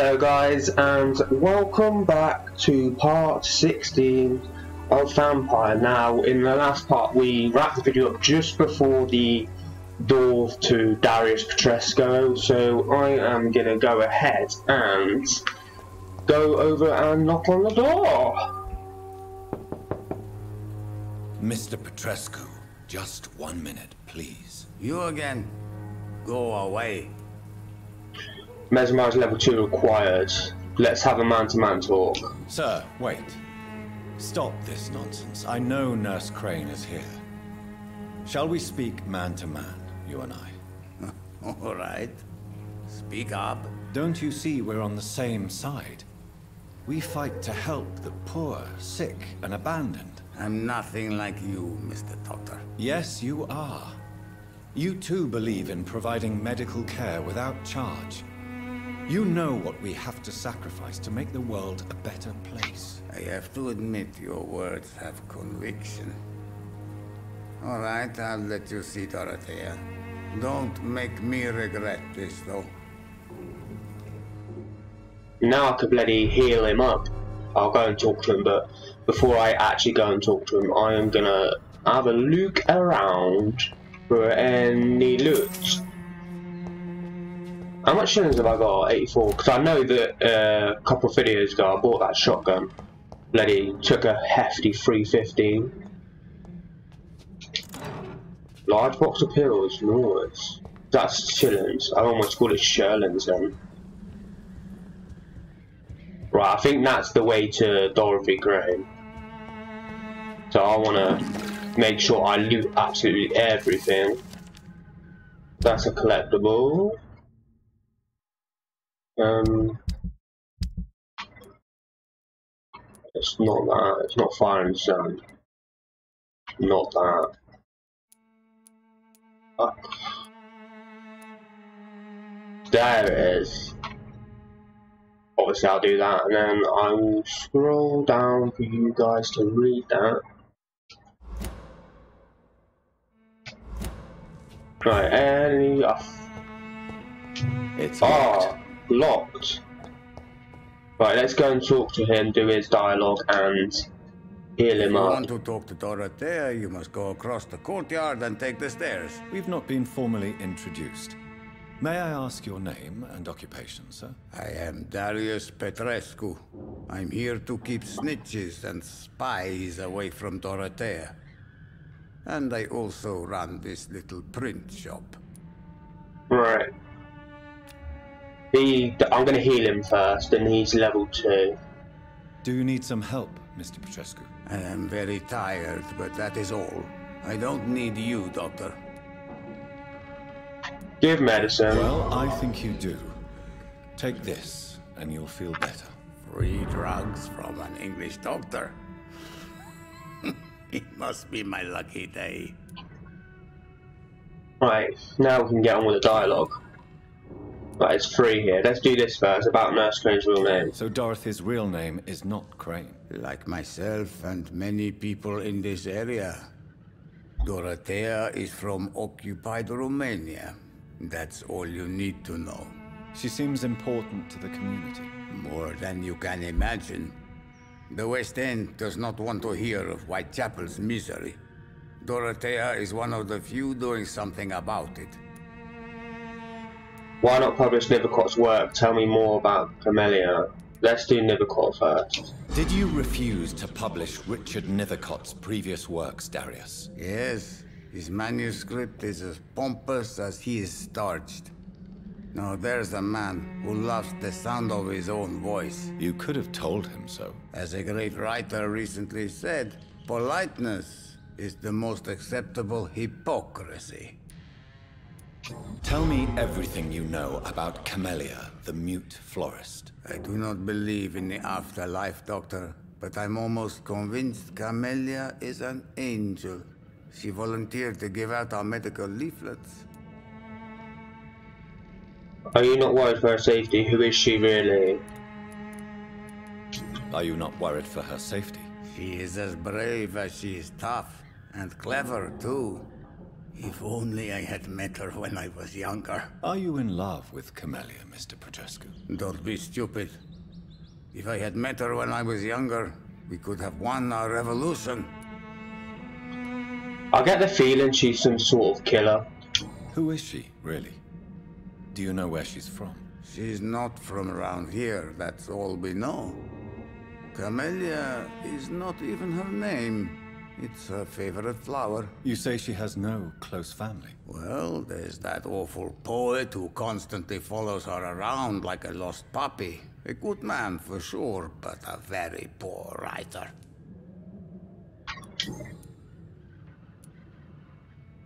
Hello guys, and welcome back to part 16 of Vampyr. Now, in the last part we wrapped the video up just before the door to Darius Petrescu, so I am going to go ahead and go over and knock on the door. Mr. Petrescu, just 1 minute, please. You again? Go away. Mesmerize level 2 required. Let's have a man-to-man talk. Sir, wait. Stop this nonsense. I know Nurse Crane is here. Shall we speak man-to-man, you and I? All right. Speak up. Don't you see we're on the same side? We fight to help the poor, sick, and abandoned. I'm nothing like you, Mr. Doctor. Yes, you are. You too believe in providing medical care without charge. You know what we have to sacrifice to make the world a better place. I have to admit your words have conviction. All right, I'll let you see Dorothea. Don't make me regret this, though. Now I could bloody heal him up. I'll go and talk to him, but before I actually go and talk to him, I am gonna have a look around for any loot. How much shillings have I got? 84. Because I know that a couple of videos ago I bought that shotgun. Bloody took a hefty 350. Large box of pills, nice. That's shillings. I almost call it shillings then. Right, I think that's the way to Dorothy Crane. So I want to make sure I loot absolutely everything. That's a collectible. It's not that. It's not fire and sand. Not that. There it is. Obviously I'll do that, and then I will scroll down for you guys to read that. Right, any... It's locked. Locked. Right, let's go and talk to him, do his dialogue, and heal him If you up. want to talk to Dorothea, you must go across the courtyard and take the stairs. We've not been formally introduced. May I ask your name and occupation, sir? I am Darius Petrescu. I'm here to keep snitches and spies away from Dorothea. And I also run this little print shop. Right. I'm going to heal him first, and he's level 2. Do you need some help, Mr. Petrescu? I am very tired, but that is all. I don't need you, Doctor. Give medicine. Well, I think you do. Take this, and you'll feel better. Free drugs from an English doctor. It must be my lucky day. Right, now we can get on with the dialogue. Right, it's free here. Let's do this first, about Nurse Crane's real name. So Dorothy's real name is not Crane? Like myself and many people in this area, Dorothea is from occupied Romania. That's all you need to know. She seems important to the community. More than you can imagine. The West End does not want to hear of Whitechapel's misery. Dorothea is one of the few doing something about it. Why not publish Nivercott's work? Tell me more about Camellia. Let's do Nivercott first. Did you refuse to publish Richard Nivercott's previous works, Darius? Yes, his manuscript is as pompous as he is starched. Now there's a man who loves the sound of his own voice. You could have told him so. As a great writer recently said, politeness is the most acceptable hypocrisy. Tell me everything you know about Camellia, the mute florist. I do not believe in the afterlife, Doctor, but I'm almost convinced Camellia is an angel. She volunteered to give out our medical leaflets. Are you not worried for her safety? Who is she really? Are you not worried for her safety? She is as brave as she is tough, and clever too. If only I had met her when I was younger. Are you in love with Camellia, Mr. Petrescu? Don't be stupid. If I had met her when I was younger, we could have won our revolution. I get the feeling she's some sort of killer. Who is she, really? Do you know where she's from? She's not from around here, that's all we know. Camellia is not even her name. It's her favorite flower. You say she has no close family? Well, there's that awful poet who constantly follows her around like a lost puppy. A good man for sure, but a very poor writer.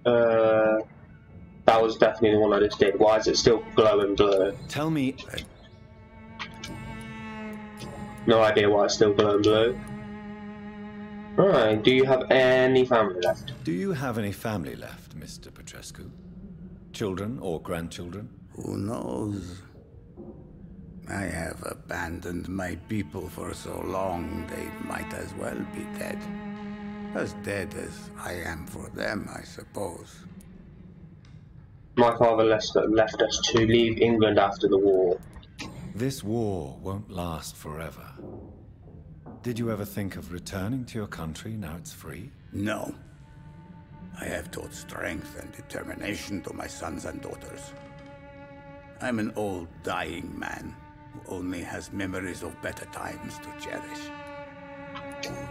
That was definitely the one I just did. Why is it still glowing blue? Tell me... No idea why it's still glowing blue. Right, do you have any family left? Do you have any family left, Mr. Petrescu? Children or grandchildren? Who knows? I have abandoned my people for so long, they might as well be dead. As dead as I am for them, I suppose. My father left us to leave England after the war. This war won't last forever. Did you ever think of returning to your country now it's free? No. I have taught strength and determination to my sons and daughters. I'm an old, dying man who only has memories of better times to cherish.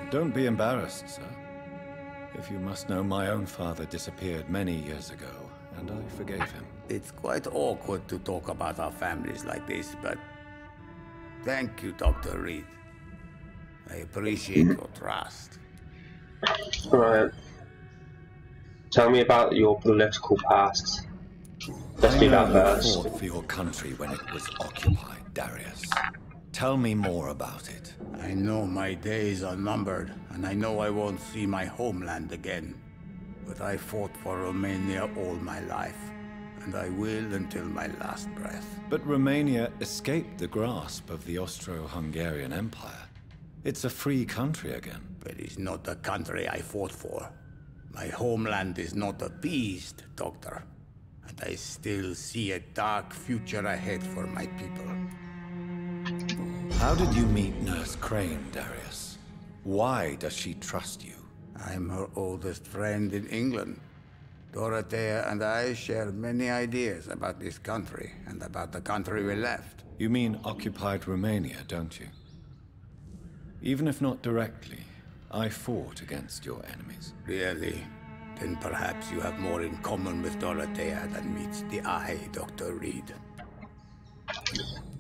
Don't be embarrassed, sir. If you must know, my own father disappeared many years ago, and I forgave him. It's quite awkward to talk about our families like this, but thank you, Dr. Reed. I appreciate your trust. Right. Tell me about your political past. Let's do that first. You fought for your country when it was occupied, Darius. Tell me more about it. I know my days are numbered, and I know I won't see my homeland again. But I fought for Romania all my life, and I will until my last breath. But Romania escaped the grasp of the Austro-Hungarian Empire. It's a free country again. But it's not the country I fought for. My homeland is not appeased, Doctor. And I still see a dark future ahead for my people. How did you meet Nurse Crane, Darius? Why does she trust you? I'm her oldest friend in England. Dorothea and I share many ideas about this country and about the country we left. You mean occupied Romania, don't you? Even if not directly, I fought against your enemies. Really? Then perhaps you have more in common with Dorothea than meets the eye, Dr. Reed.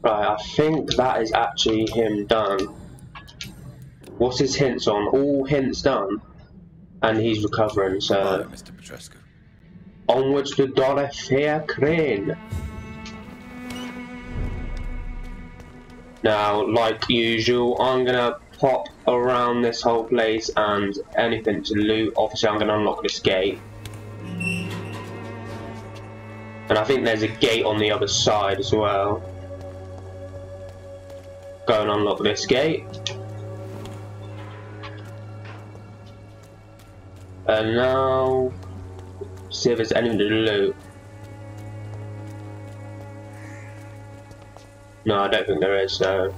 Right, I think that is actually him done. What's his hints on? All hints done. And he's recovering, so... Hello, Mr. Petrescu. Onwards to Dorothea Crane. Now, like usual, I'm gonna pop around this whole place and anything to loot. Obviously, I'm gonna unlock this gate. And I think there's a gate on the other side as well. Go and unlock this gate. And now, see if there's anything to loot. No, I don't think there is, so...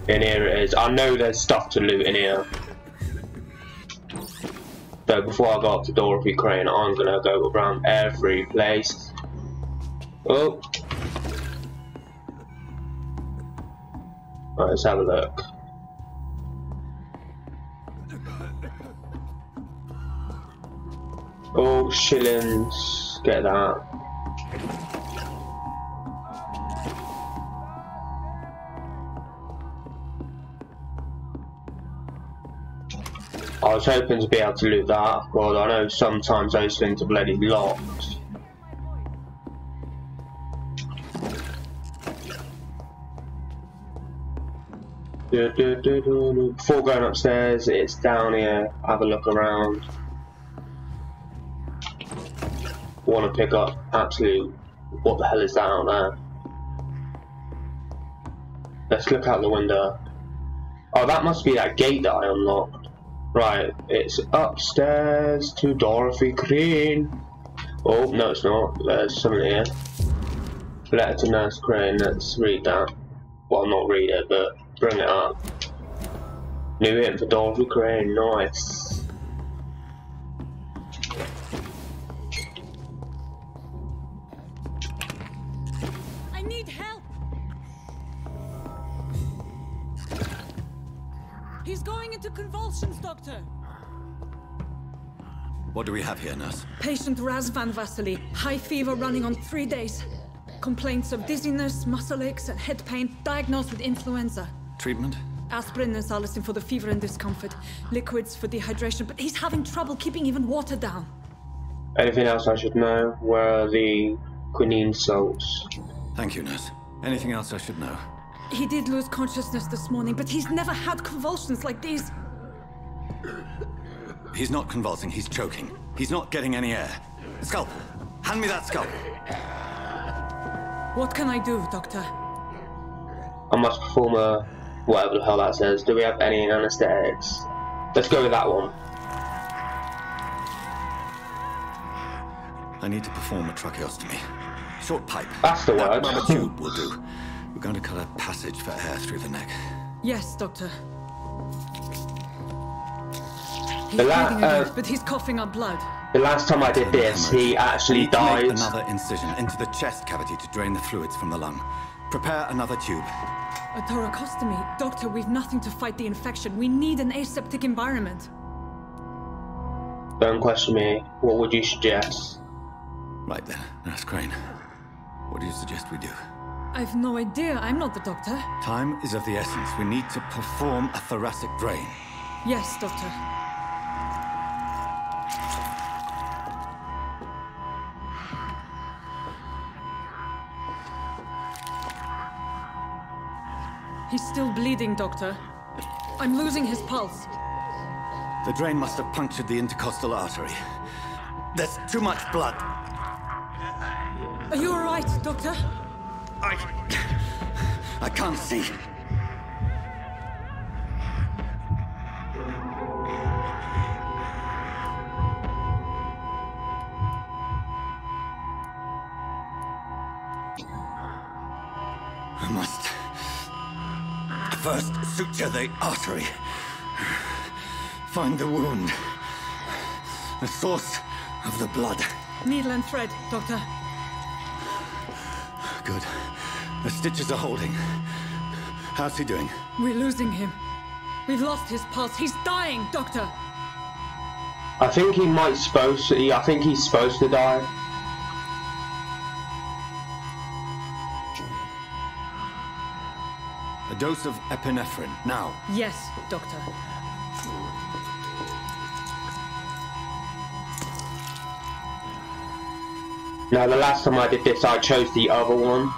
In here it is. I know there's stuff to loot in here. So before I go up to Dorothy Crane, I'm gonna go around every place. Oh! Right, let's have a look. Oh, shillings. Get that. I was hoping to be able to loot that, but I know sometimes those things are bloody locked. Before going upstairs, it's down here. Have a look around. Want to pick up absolute... What the hell is that out there? Let's look out the window. Oh, that must be that gate that I unlocked. Right, it's upstairs to Dorothy Crane. Oh, no it's not. There's something here. Letter to Nurse Crane, let's read that. Well, not read it, but bring it up. New hit for Dorothy Crane, nice. I need help! He's going into convulsions, Doctor! What do we have here, nurse? Patient Raz Van Vasily, high fever running on 3 days. Complaints of dizziness, muscle aches, and head pain, diagnosed with influenza. Treatment? Aspirin and salicin for the fever and discomfort. Liquids for dehydration, but he's having trouble keeping even water down. Anything else I should know? Where are the quinine salts? Thank you, nurse. Anything else I should know? He did lose consciousness this morning, but he's never had convulsions like these. He's not convulsing, he's choking. He's not getting any air. Scalpel! Hand me that scalpel! What can I do, Doctor? I must perform a... whatever the hell that says. Do we have any anesthetics? Let's go with that one. I need to perform a tracheostomy. Short pipe. That's the word. Rubber tube will do. We're going to cut a passage for air through the neck. Yes, Doctor. He's The breathing again, but he's coughing up blood. The last time I did this, he actually Need to make died. another incision into the chest cavity to drain the fluids from the lung. Prepare another tube. A thoracostomy? Doctor, we've nothing to fight the infection. We need an aseptic environment. Don't question me. What would you suggest? Right then, Nurse Crane. What do you suggest we do? I've no idea. I'm not the doctor. Time is of the essence. We need to perform a thoracic drain. Yes, Doctor. He's still bleeding, Doctor. I'm losing his pulse. The drain must have punctured the intercostal artery. There's too much blood. Are you all right, Doctor? I can't see. I must first suture the artery. Find the wound. The source of the blood. Needle and thread, Doctor. Good. The stitches are holding. How's he doing? We're losing him. We've lost his pulse. He's dying, Doctor. I think he might supposed to. I think he's supposed to die. A dose of epinephrine, now. Yes, Doctor. Now, the last time I did this, I chose the other one.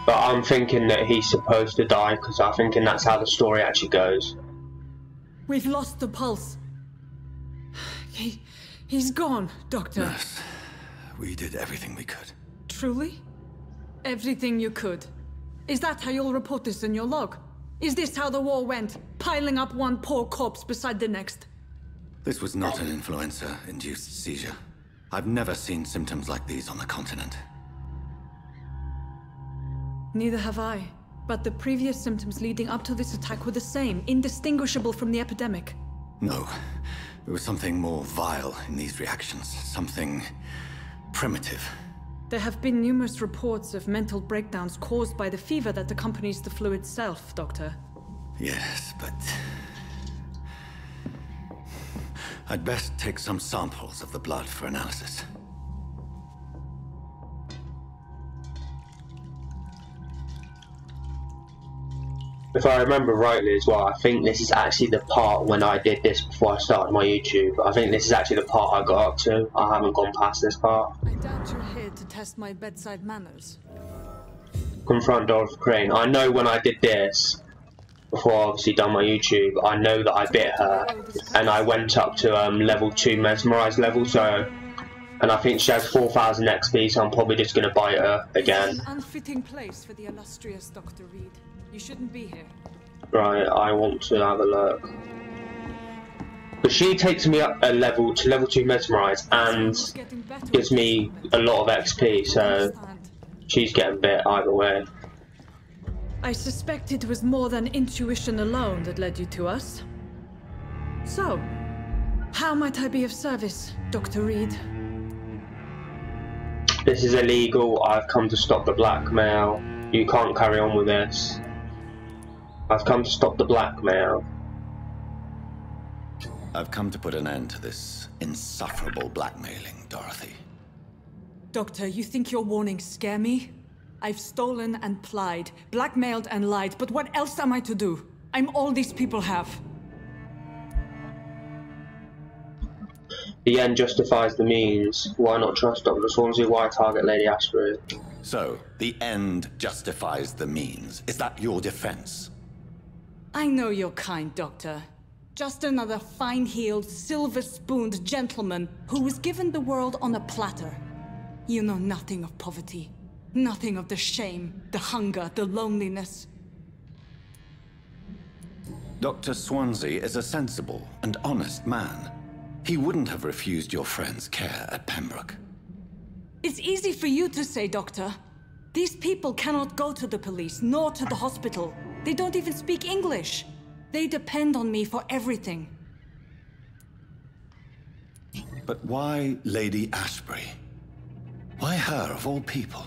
But I'm thinking that he's supposed to die, because I'm thinking that's how the story actually goes. We've lost the pulse. He's gone, Doctor. Nurse, we did everything we could. Truly? Everything you could. Is that how you'll report this in your log? Is this how the war went? Piling up one poor corpse beside the next? This was not an influenza-induced seizure. I've never seen symptoms like these on the continent. Neither have I. But the previous symptoms leading up to this attack were the same, indistinguishable from the epidemic. No. There was something more vile in these reactions. Something primitive. There have been numerous reports of mental breakdowns caused by the fever that accompanies the flu itself, Doctor. Yes, but... I'd best take some samples of the blood for analysis. If I remember rightly as well, I think this is actually the part when I did this before I started my YouTube. I think this is actually the part I got up to. I haven't gone past this part. I doubt you're here to test my bedside manners. Confront Dorothy Crane. I know when I did this, before I obviously done my YouTube, I know that I bit her, and I went up to level 2 mesmerized level, so... And I think she has 4,000 XP, so I'm probably just going to bite her again. An unfitting place for the illustrious Dr. Reed. You shouldn't be here. Right, I want to have a look. But she takes me up a level to level 2 mesmerize and gives me a lot of XP, so she's getting bit either way. I suspect it was more than intuition alone that led you to us. So, how might I be of service, Dr. Reed? This is illegal. I've come to stop the blackmail. You can't carry on with this. I've come to stop the blackmail. I've come to put an end to this insufferable blackmailing, Dorothy. Doctor, you think your warnings scare me? I've stolen and plied, blackmailed and lied, but what else am I to do? I'm all these people have. The end justifies the means. Why not trust Dr. Swansea? Why target Lady Ashbury? So, the end justifies the means. Is that your defense? I know you're kind, Doctor. Just another fine-heeled, silver-spooned gentleman who was given the world on a platter. You know nothing of poverty. Nothing of the shame, the hunger, the loneliness. Dr. Swansea is a sensible and honest man. He wouldn't have refused your friend's care at Pembroke. It's easy for you to say, Doctor. These people cannot go to the police, nor to the hospital. They don't even speak English. They depend on me for everything. But why Lady Ashbury? Why her, of all people?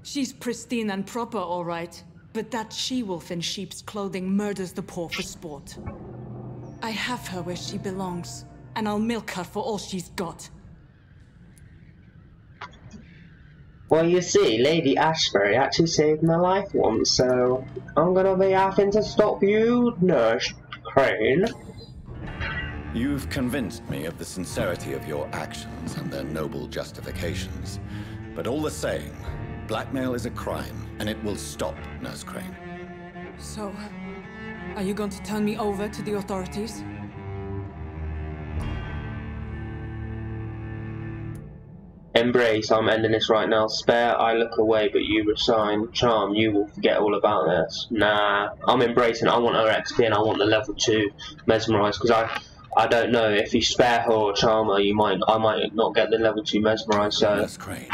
She's pristine and proper, all right. But that she-wolf in sheep's clothing murders the poor for sport. I have her where she belongs, and I'll milk her for all she's got. Well, you see, Lady Ashbury actually saved my life once, so I'm gonna be having to stop you, Nurse Crane. You've convinced me of the sincerity of your actions and their noble justifications. But all the same, blackmail is a crime, and it will stop, Nurse Crane. So, are you going to turn me over to the authorities? Embrace, I'm ending this right now. Spare, I look away, but you resign. Charm, you will forget all about this. Nah, I'm embracing. I want her XP and I want the level 2 mesmerize, because I don't know if you spare her or charm her, I might not get the level 2 mesmerize. So. Nurse Crane,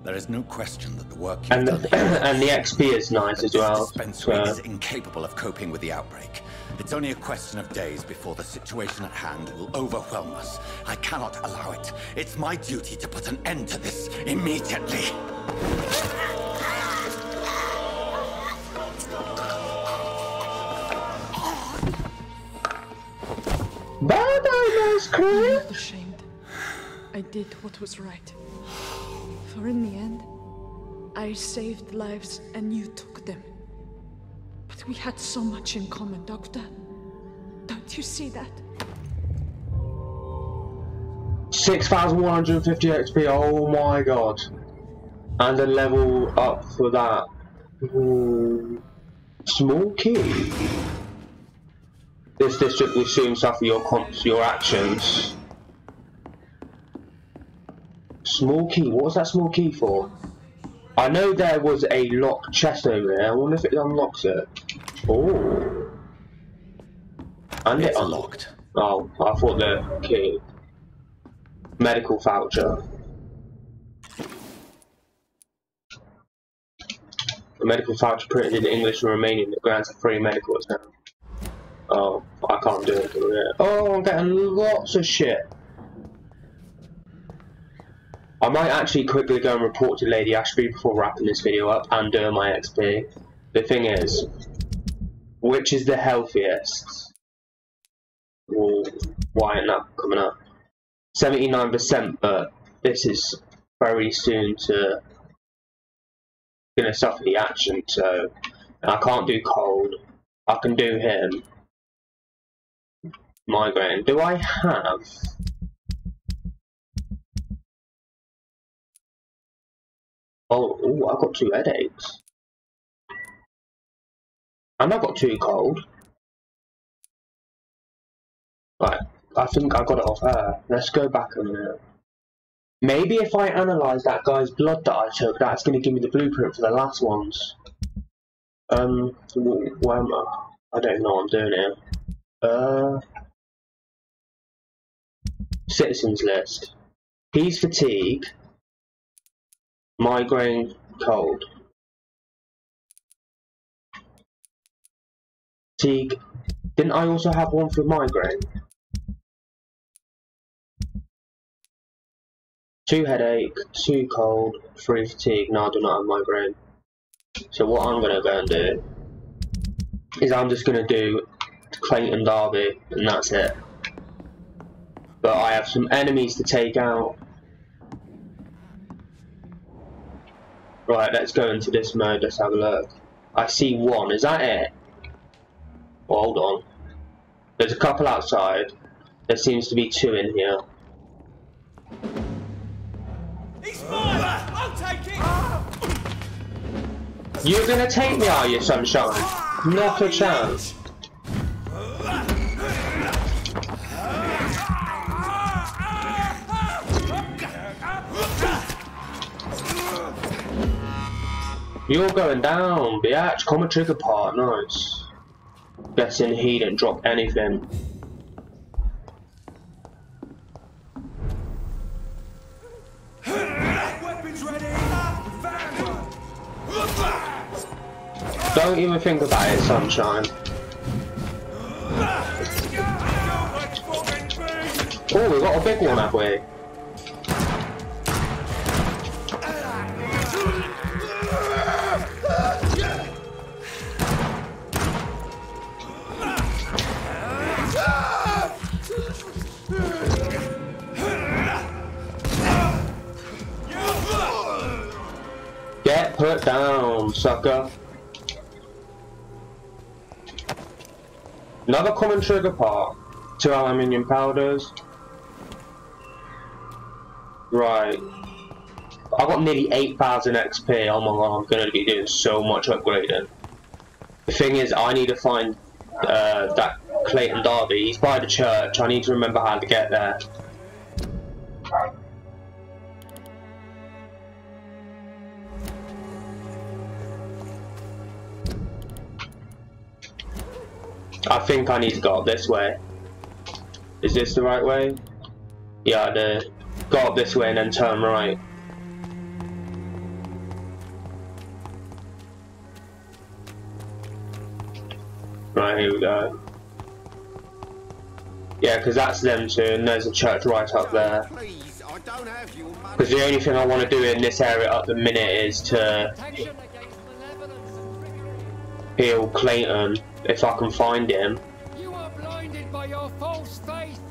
there is no question that the work you've and done and the XP is nice as well. This dispensary is incapable of coping with the outbreak. It's only a question of days before the situation at hand will overwhelm us. I cannot allow it. It's my duty to put an end to this immediately. Bye-bye, Nurse Crane. I'm ashamed. I did what was right. For in the end, I saved lives and you took them. But we had so much in common, Doctor. Don't you see that? 6,150 XP, oh my god. And a level up for that. Ooh. Small key. This district will soon suffer your actions. Small key, what was that small key for? I know there was a locked chest over there. I wonder if it unlocks it. Oh. And it's it unlocked. Oh, I thought the key. Medical voucher. A medical voucher printed in English and Romanian that grants a free medical exam. Oh, I can't do it. Oh, I'm getting lots of shit. I might actually quickly go and report to Lady Ashbury before wrapping this video up and doing my XP. The thing is, which is the healthiest? Well, why isn't that coming up? 79%, but this is very soon to gonna suffer the action, so I can't do cold. I can do him. Migraine. Do I have? Oh, ooh, I've got 2 headaches. And I've got 2 cold. Right, I think I got it off her. Let's go back a minute. Maybe if I analyse that guy's blood that I took, that's going to give me the blueprint for the last ones. Where am I? I don't know what I'm doing here. Citizens list. He's fatigue, migraine, cold. Fatigue. Didn't I also have one for migraine? 2 headache, 2 cold, 3 fatigue. No, I do not have migraine. So what I'm gonna go and do is I'm just gonna do Clayton Derby, and that's it. But I have some enemies to take out. Right, let's go into this mode, let's have a look. I see one, is that it? Oh, hold on. There's a couple outside. There seems to be 2 in here. He's mine! I'll take it! You're gonna take me, are you, Sunshine? Not a chance. You're going down, biatch. Common trigger part, nice. Guessing he didn't drop anything. Weapons ready! Don't even think about it, Sunshine. Oh, we got a big one, have we? Get put down, sucker. Another common trigger part. 2 aluminium powders. Right. I got nearly 8,000 XP. Oh my god, I'm gonna be doing so much upgrading. The thing is, I need to find that Clayton Derby. He's by the church. I need to remember how to get there. I think I need to go up this way. Is this the right way? Yeah, I do. Go up this way and then turn right. Right, here we go. Yeah, because that's them 2, and there's a church right up there. Because the only thing I want to do in this area at the minute is to heal Clayton, if I can find him. You are blinded by your false faith.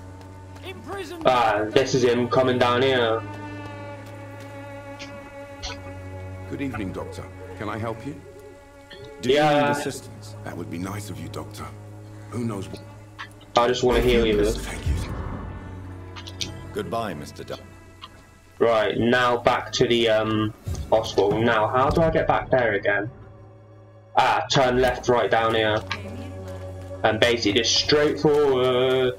Imprisoned. Ah, this is him coming down here. Good evening, Doctor. Can I help you? Do you Yeah. need assistance? That would be nice of you, Doctor. Who knows what... I just want to heal you. Thank you. Goodbye, Mr. Duck. Right, now back to the hospital. Now, how do I get back there again? Ah, turn left, right down here. And basically just straight forward.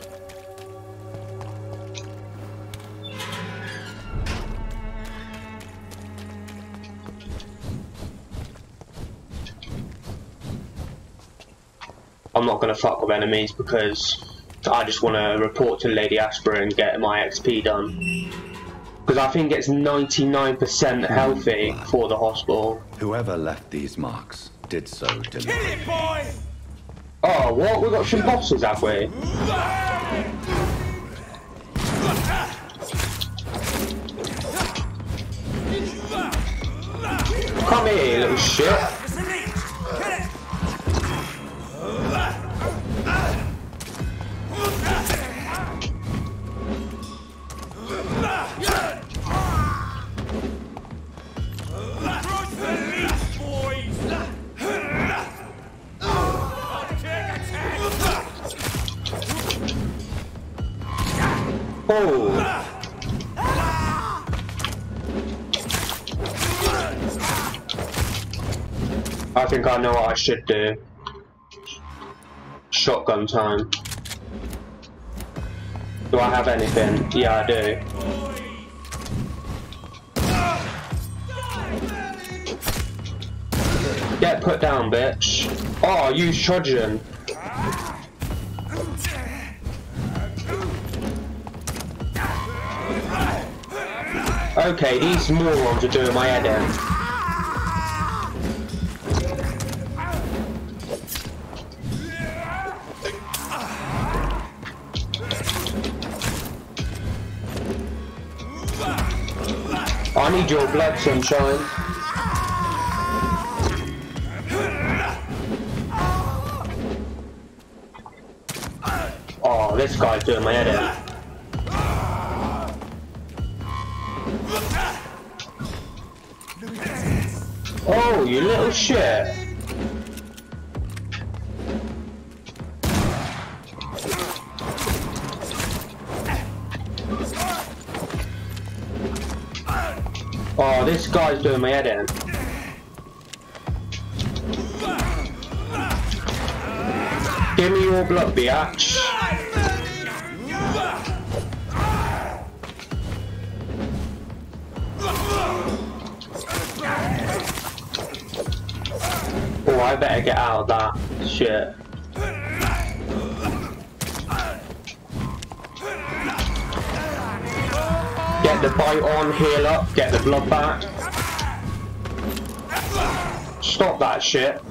I'm not going to fuck with enemies because I just want to report to Lady Aspera and get my XP done. Because I think it's 99% healthy for the hospital. Whoever left these marks did so deliberately. Kill it, boy! Oh, what? We've got some bosses, have we? Come here, little shit. Oh. I think I know what I should do. Shotgun time. Do I have anything? Yeah, I do. Get put down, bitch. Oh, use trudgeon. Okay, these morons are doing my head in. I need your blood, sunshine. Oh, this guy's doing my head in. Oh, you little shit. Oh, this guy's doing my head in. Give me your blood, biatch. Oh, I better get out of that shit. Get the bite on, heal up, get the blood back. Stop that shit.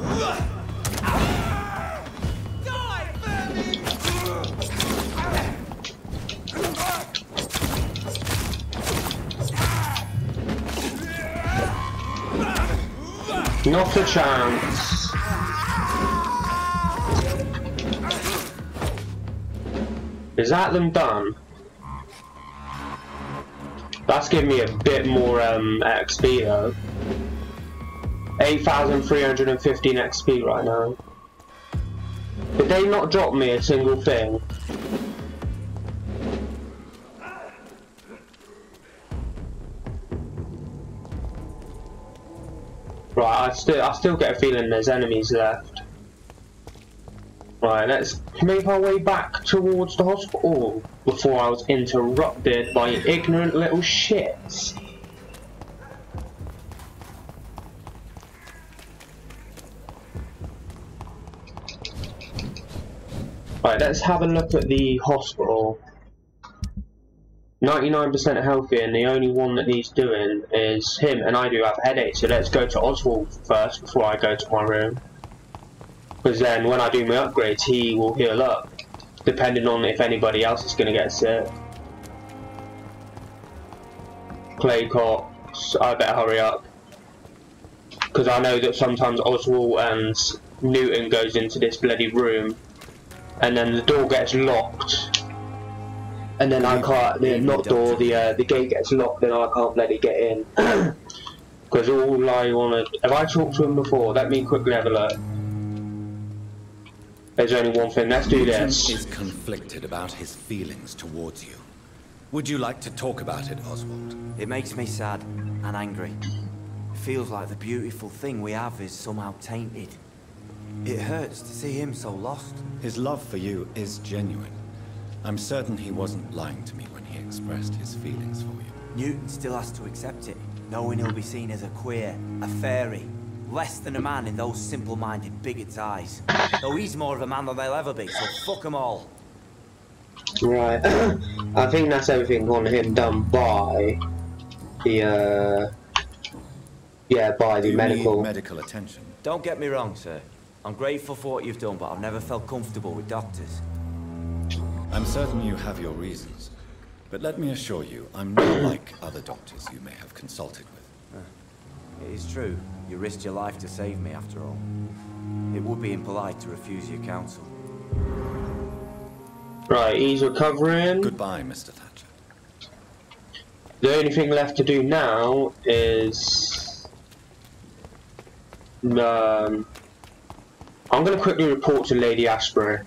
Not a chance. Is that them done? That's giving me a bit more XP though. 8,315 XP right now. Did they not drop me a single thing? Right, I still get a feeling there's enemies left. Right, let's make our way back towards the hospital before I was interrupted by ignorant little shits. Right, let's have a look at the hospital. 99% healthy, and the only one that needs doing is him, and I do have a headache, so let's go to Oswald first before I go to my room. Because then when I do my upgrades, he will heal up, depending on if anybody else is going to get sick. Claycox, I better hurry up. Because I know that sometimes Oswald and Newton goes into this bloody room, and then the door gets locked. And then I can't, the gate gets locked, then I can't bloody get in. Because all I want to, have I talked to him before? Let me quickly have a look. There's only one thing, let's do this. He is conflicted about his feelings towards you. Would you like to talk about it, Oswald? It makes me sad and angry. It feels like the beautiful thing we have is somehow tainted. It hurts to see him so lost. His love for you is genuine. I'm certain he wasn't lying to me when he expressed his feelings for you. Newton still has to accept it, knowing he'll be seen as a queer, a fairy, less than a man in those simple-minded bigots' eyes. Though he's more of a man than they'll ever be, so fuck them all. Right, I think that's everything on him done by the, by the medical attention. Don't get me wrong, sir. I'm grateful for what you've done, but I've never felt comfortable with doctors. I'm certain you have your reasons, but let me assure you, I'm not like other doctors you may have consulted with. It is true. You risked your life to save me, after all. It would be impolite to refuse your counsel. Right, he's recovering. Goodbye, Mr. Thatcher. The only thing left to do now is... I'm going to quickly report to Lady Ashbury.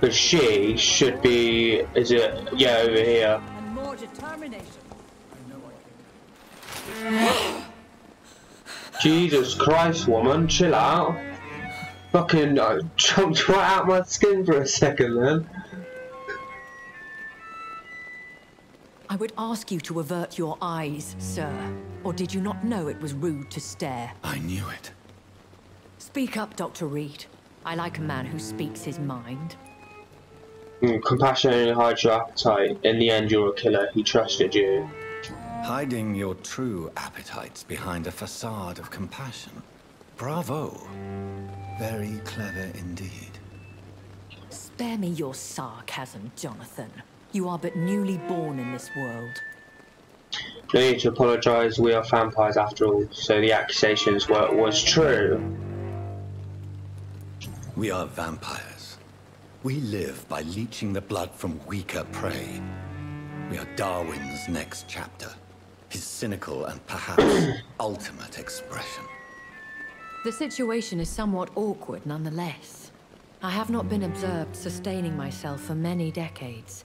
Because she should be... Is it... Yeah, over here. And more determination. Jesus Christ, woman, chill out. Fucking jumped right out my skin for a second then. I would ask you to avert your eyes, sir. Or did you not know it was rude to stare? I knew it. Speak up, Dr. Reed. I like a man who speaks his mind. Compassion only hides your appetite. In the end, you're a killer. He trusted you. Hiding your true appetites behind a facade of compassion. Bravo. Very clever indeed. Spare me your sarcasm, Jonathan. You are but newly born in this world. No need to apologise. We are vampires after all. So the accusations was true. We are vampires. We live by leeching the blood from weaker prey. We are Darwin's next chapter. His cynical and perhaps ultimate expression. The situation is somewhat awkward nonetheless. I have not been observed sustaining myself for many decades.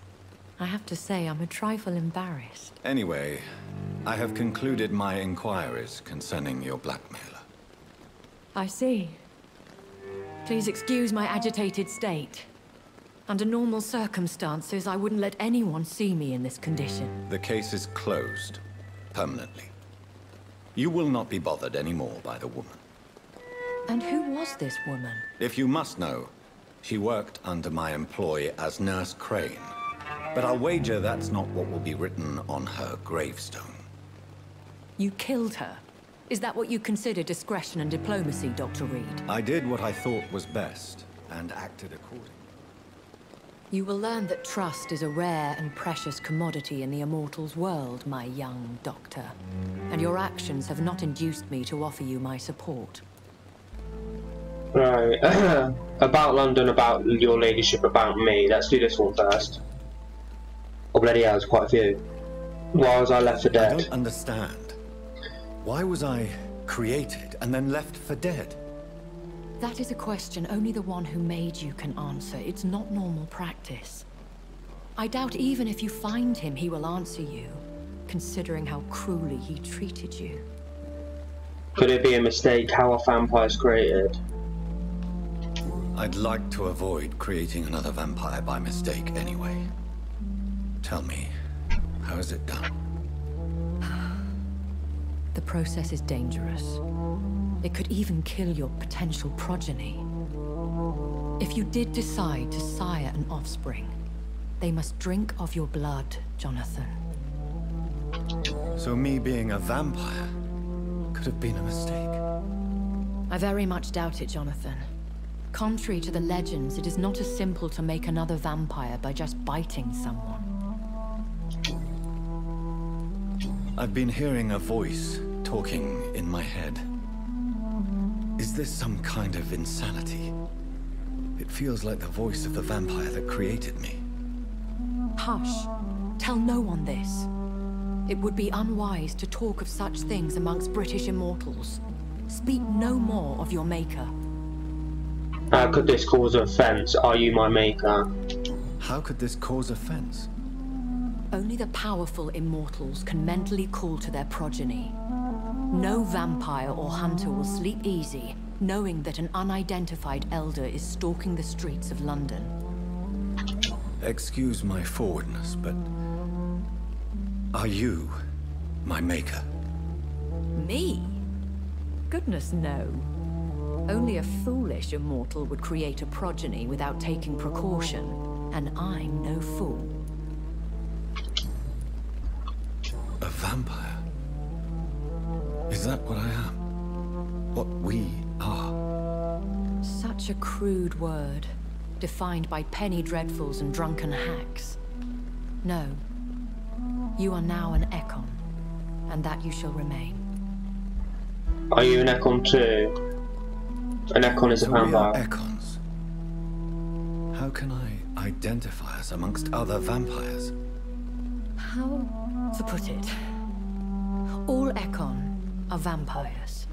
I have to say I'm a trifle embarrassed. Anyway, I have concluded my inquiries concerning your blackmailer. I see. Please excuse my agitated state. Under normal circumstances, I wouldn't let anyone see me in this condition. The case is closed. Permanently. You will not be bothered anymore by the woman. And who was this woman? If you must know, she worked under my employ as Nurse Crane. But I'll wager that's not what will be written on her gravestone. You killed her? Is that what you consider discretion and diplomacy, Dr. Reed? I did what I thought was best, and acted accordingly. You will learn that trust is a rare and precious commodity in the Immortals world, my young doctor. And your actions have not induced me to offer you my support. Right. About London, about your ladyship, about me. Let's do this one first. Oh bloody hell, there's quite a few. Why was I left for I dead? don't understand. Why was I created and then left for dead? That is a question only the one who made you can answer. It's not normal practice. I doubt even if you find him, he will answer you, considering how cruelly he treated you. Could it be a mistake? How are vampires created? I'd like to avoid creating another vampire by mistake anyway. Tell me, how is it done? The process is dangerous. It could even kill your potential progeny. If you did decide to sire an offspring, they must drink of your blood, Jonathan. So me being a vampire could have been a mistake. I very much doubt it, Jonathan. Contrary to the legends, it is not as simple to make another vampire by just biting someone. I've been hearing a voice talking in my head. Is this some kind of insanity? It feels like the voice of the vampire that created me. Hush. Tell no one this. It would be unwise to talk of such things amongst British immortals. Speak no more of your maker. Could this cause offence? Are you my maker? How could this cause offense? Only the powerful immortals can mentally call to their progeny. No vampire or hunter will sleep easy, knowing that an unidentified elder is stalking the streets of London. Excuse my forwardness, but are you my maker? Me? Goodness, no. Only a foolish immortal would create a progeny without taking precaution, and I'm no fool. A vampire? Is that what I am? What we are? Such a crude word, defined by penny dreadfuls and drunken hacks. No. You are now an Ekon, and that you shall remain. Are you an Ekon too? An Ekon is a So we are vampire. Ekons. How can I identify us amongst other vampires? How to put it? All Ekon are vampires.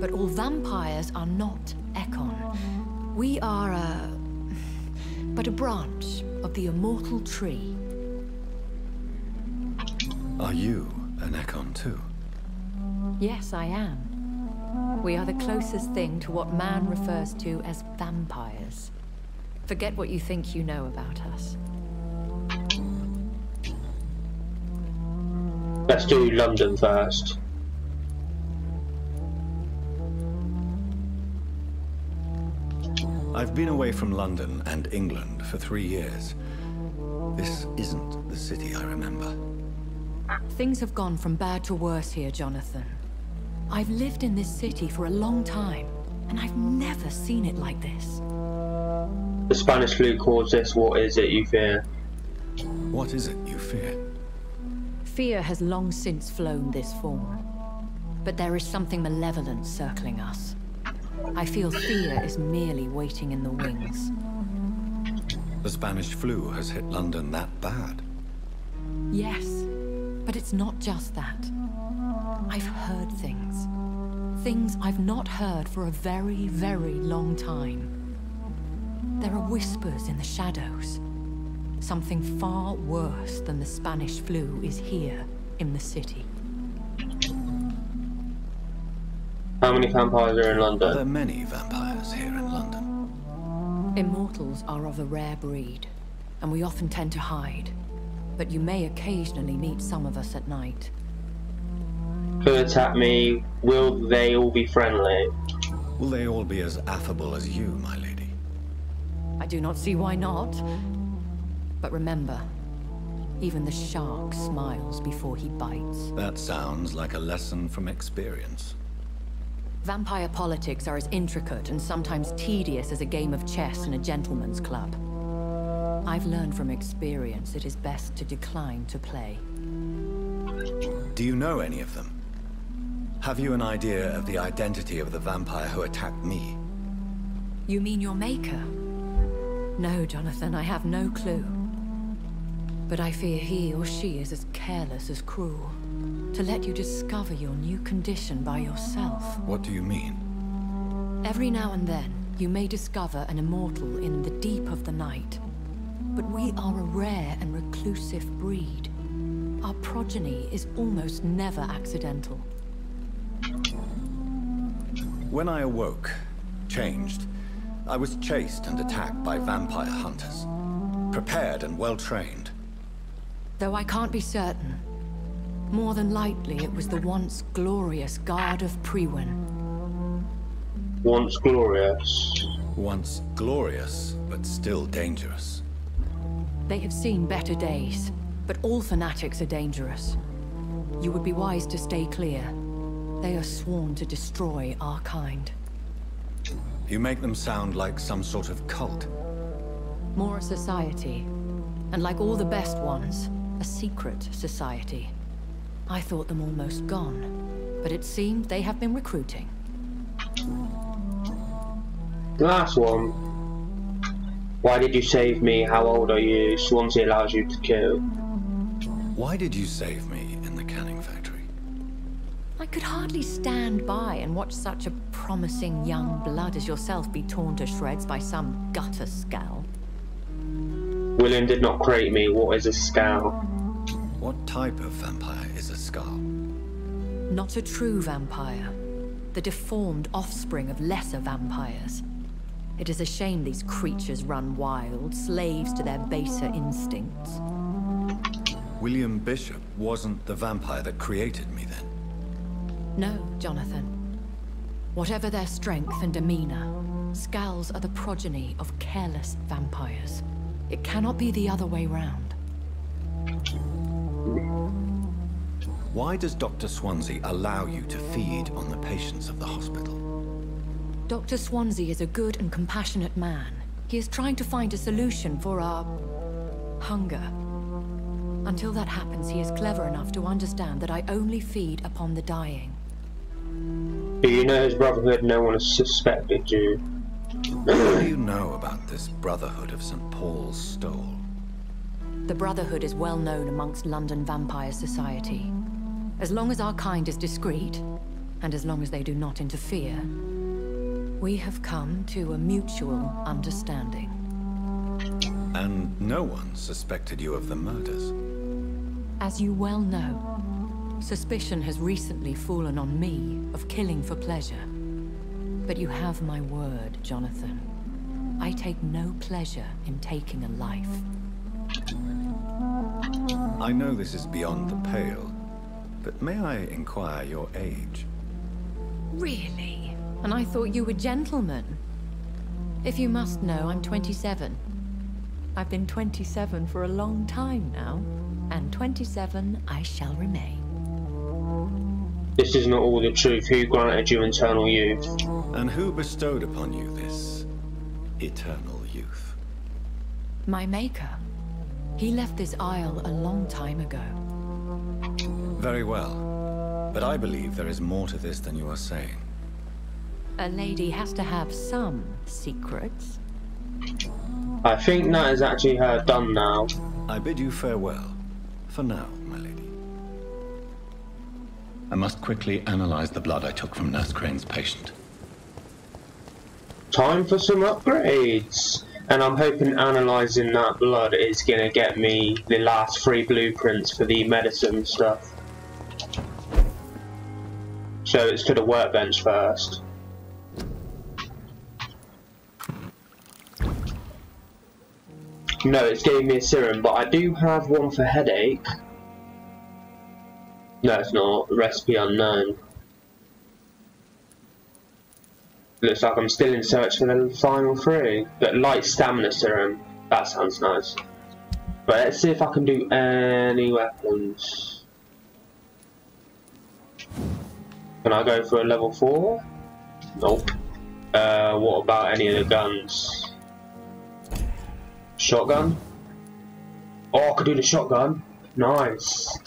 But all vampires are not Ekon. We are but a branch of the immortal tree. Are you an Ekon too? Yes, I am. We are the closest thing to what man refers to as vampires. Forget what you think you know about us. Let's do London first. I've been away from London and England for 3 years. This isn't the city I remember. Things have gone from bad to worse here, Jonathan. I've lived in this city for a long time, and I've never seen it like this. The Spanish flu caused this. What is it you fear? What is it you fear? Fear has long since flown this form. But there is something malevolent circling us. I feel fear is merely waiting in the wings. The Spanish flu has hit London that bad? Yes, but it's not just that. I've heard things. Things I've not heard for a very, very long time. There are whispers in the shadows. Something far worse than the Spanish flu is here in the city. How many vampires are in London? Are there many vampires here in London? Immortals are of a rare breed, and we often tend to hide. But you may occasionally meet some of us at night. Could attack me. Will they all be friendly? Will they all be as affable as you, my lady? I do not see why not. But remember, even the shark smiles before he bites. That sounds like a lesson from experience. Vampire politics are as intricate and sometimes tedious as a game of chess in a gentleman's club. I've learned from experience it is best to decline to play. Do you know any of them? Have you an idea of the identity of the vampire who attacked me? You mean your maker? No, Jonathan, I have no clue. But I fear he or she is as careless as cruel. To let you discover your new condition by yourself. What do you mean? Every now and then, you may discover an immortal in the deep of the night. But we are a rare and reclusive breed. Our progeny is almost never accidental. When I awoke, changed, I was chased and attacked by vampire hunters. Prepared and well-trained. Though I can't be certain, more than likely it was the once glorious Guard of Priwen. Once glorious. Once glorious, but still dangerous. They have seen better days, but all fanatics are dangerous. You would be wise to stay clear. They are sworn to destroy our kind. You make them sound like some sort of cult. More a society, and like all the best ones, a secret society. I thought them almost gone, but it seemed they have been recruiting. Last one. Why did you save me? How old are you? Swansea allows you to kill. Why did you save me in the canning factory? I could hardly stand by and watch such a promising young blood as yourself be torn to shreds by some gutter scowl. William did not create me. What is a scowl? What type of vampire is a skull? Not a true vampire. The deformed offspring of lesser vampires. It is a shame these creatures run wild, slaves to their baser instincts. William Bishop wasn't the vampire that created me then? No, Jonathan. Whatever their strength and demeanor, Scowls are the progeny of careless vampires. It cannot be the other way round. Why does Dr. Swansea allow you to feed on the patients of the hospital? Dr. Swansea is a good and compassionate man. He is trying to find a solution for our hunger. Until that happens, he is clever enough to understand that I only feed upon the dying. Do you know his brotherhood? No one has suspected you. What do you know about this Brotherhood of St. Paul's Stole? The Brotherhood is well known amongst London Vampire Society. As long as our kind is discreet, and as long as they do not interfere, we have come to a mutual understanding. And no one suspected you of the murders? As you well know, suspicion has recently fallen on me of killing for pleasure. But you have my word, Jonathan. I take no pleasure in taking a life. I know this is beyond the pale, but may I inquire your age? Really? And I thought you were gentlemen. If you must know, I'm 27. I've been 27 for a long time now, and 27 I shall remain. This is not all the truth. Who granted you eternal youth? And who bestowed upon you this eternal youth? My maker. He left this isle a long time ago. Very well. But I believe there is more to this than you are saying. A lady has to have some secrets. I think that is actually her done now. I bid you farewell. For now, my lady. I must quickly analyze the blood I took from Nurse Crane's patient. Time for some upgrades. And I'm hoping analysing that blood is going to get me the last 3 blueprints for the medicine stuff. So it's to the workbench first. No, it's giving me a serum, but I do have one for headache. No, it's not. Recipe unknown. Looks like I'm still in search for the final 3. But light stamina serum. That sounds nice. But let's see if I can do any weapons. Can I go for a level 4? Nope. What about any of the guns? Shotgun? Oh, I could do the shotgun. Nice.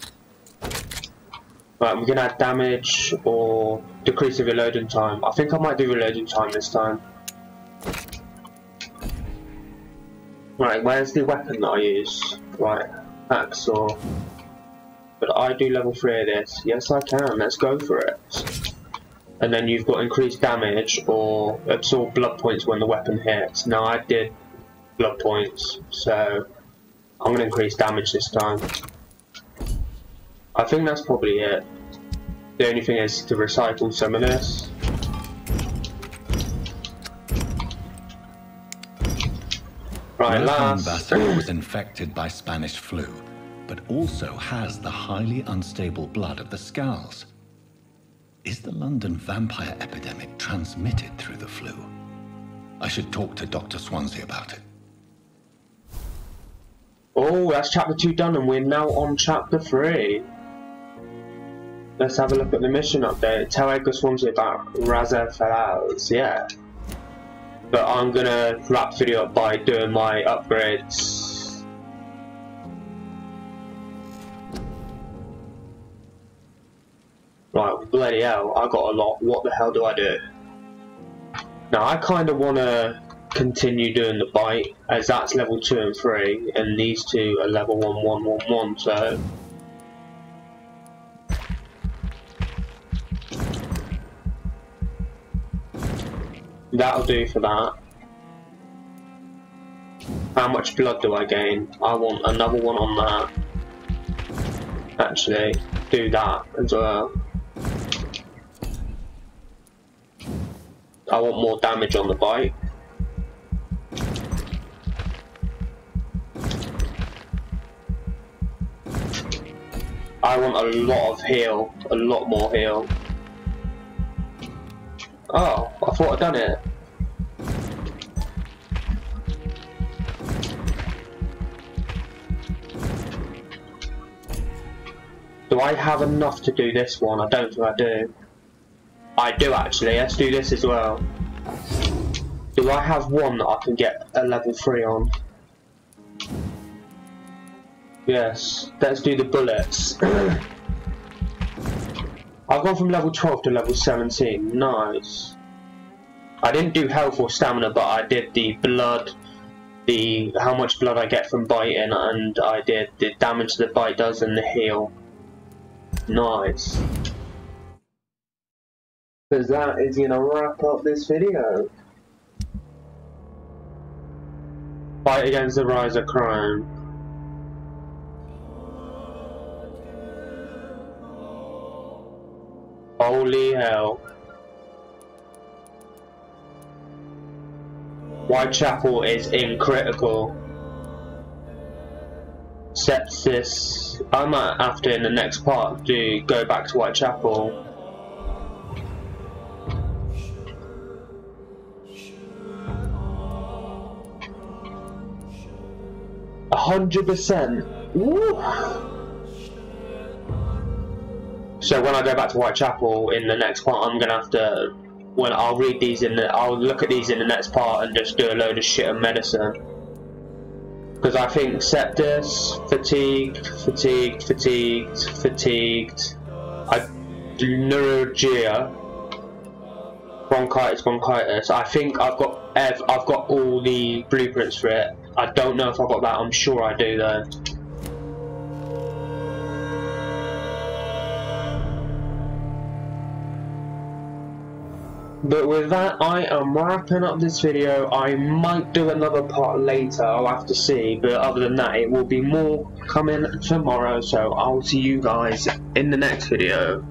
Right, we're gonna add damage or decrease the reloading time. I think I might do reloading time this time. Right, where's the weapon that I use? Right, axe or... But I do level 3 of this. Yes, I can. Let's go for it. And then you've got increased damage or absorb blood points when the weapon hits. Now I did blood points, so I'm gonna increase damage this time. I think that's probably it. The only thing is to recycle some of this. Right, last. Vampyr was infected by Spanish flu, but also has the highly unstable blood of the Scowls. Is the London vampire epidemic transmitted through the flu? I should talk to Dr. Swansea about it. Oh, that's chapter 2 done, and we're now on chapter 3. Let's have a look at the mission update. Tell Edgar Swansea about Razafalaz, yeah. But I'm gonna wrap the video up by doing my upgrades. Right, bloody hell, I got a lot. What the hell do I do? Now, I kind of want to continue doing the bite, as that's level 2 and 3, and these two are level 1, 1, 1, 1, so... That'll do for that. How much blood do I gain? I want another one on that. Actually, do that as well. I want more damage on the bite. I want a lot of heal, a lot more heal. Oh, I thought I'd done it. Do I have enough to do this one? I don't think I do. I do actually, let's do this as well. Do I have one that I can get a level 3 on? Yes, let's do the bullets. I've gone from level 12 to level 17, nice. I didn't do health or stamina, but I did the blood, how much blood I get from biting, and I did the damage the bite does and the heal. Nice. Because that is going to wrap up this video. Fight against the rise of crime. Holy hell. Whitechapel is in critical. sepsis. I might have to in the next part do go back to Whitechapel. 100%. Woo! So when I go back to Whitechapel in the next part, I'm gonna have to. Well, I'll read these I'll look at these in the next part and just do a load of shit of medicine. Because I think sepsis, fatigued, neuralgia, bronchitis. I think I've got all the blueprints for it. I don't know if I've got that. I'm sure I do though. But with that, I am wrapping up this video. I might do another part later, I'll have to see, but other than that, it will be more coming tomorrow, so I'll see you guys in the next video.